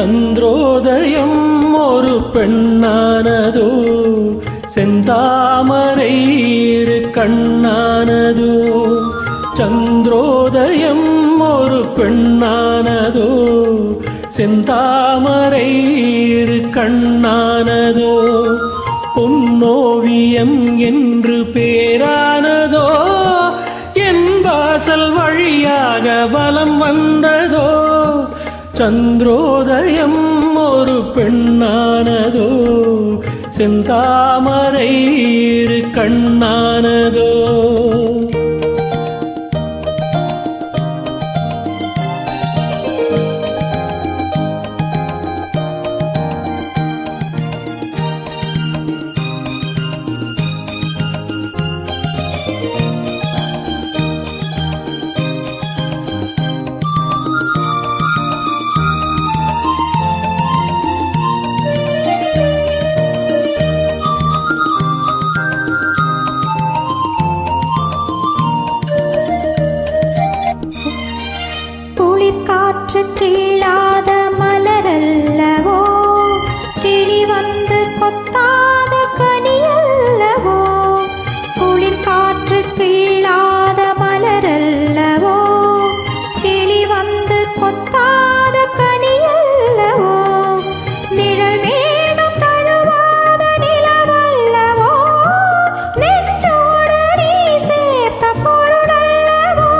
சந்திரோதயம் ஒரு பெண்ணானதோ, செந்தாமரை இரு கண்ணானதோ. சந்திரோதயம் ஒரு பெண்ணானதோ, செந்தாமரை இரு கண்ணானதோ. பொன்னோவியம் என்று பேரானதோ, என் வாசல் வழியாக வலம் வந்ததோ. சந்திரோதயம் ஒரு பெண்ணானதோ, செந்தாமரை இரு கண்ணானதோ. காற்று கிள்ளாத மலரல்லவோ, கிளி வந்து கொத்தாத கனியல்லவோ. குளிர் காற்று கிள்ளாத மலரல்லவோ, கிளி வந்து கொத்தாத கனியல்லவோ. நிழல் மேகம் தழுவாத நிலவல்லவோ, நெஞ்சோடு நீ சேர்த்த பொருளல்லவோ.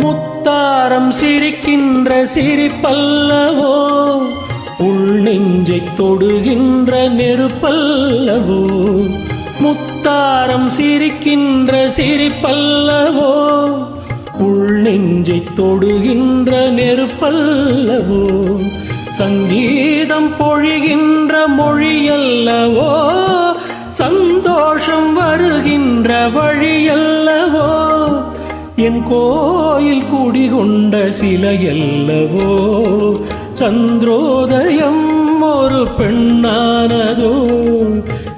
முத்தாரம் சிரிக்கின்ற சிரிப்பல்லவோ, உள் நெஞ்சை தொடுகின்ற நெருப்பல்லவோ. முத்தாரம் சிரிக்கின்ற சிரிப்பல்லவோ, உள் நெஞ்சை தொடுகின்ற நெருப்பல்லவோ. சங்கீதம் பொழிகின்ற மொழியல்லவோ, சந்தோஷம் வருகின்ற வழியல்லவோ. என் கோயில் குடிகொண்ட சிலையல்லவோ. சந்திரோதயம் ஒரு பெண்ணானதோ,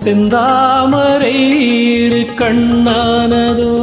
செந்தாமரை இரு கண்ணானதோ.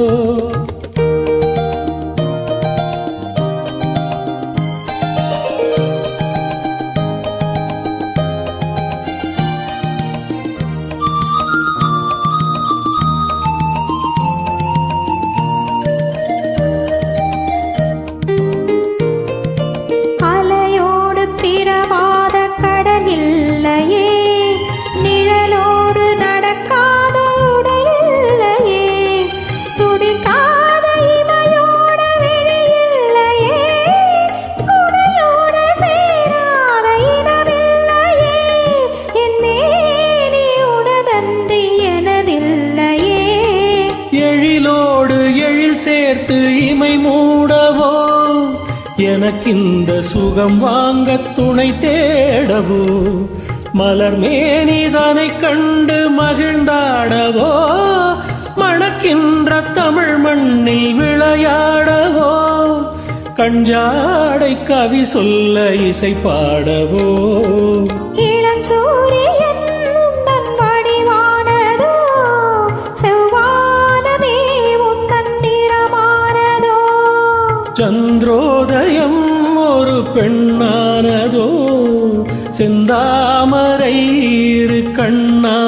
எழிலோடு எழில் சேர்த்து இமை மூடவோ, எனக்கிந்த சுகம் வாங்க துணை தேடவோ. மலர் மேனிதனை கண்டு மகிழ்ந்தாடவோ, மணக்கின்ற தமிழ் மண்ணில் விளையாடவோ. கஞ்சாடை கவி சொல்ல இசை பாடவோ. சந்திரோதயம் ஒரு பெண்ணானதோ, செந்தாமரை இரு கண்ணா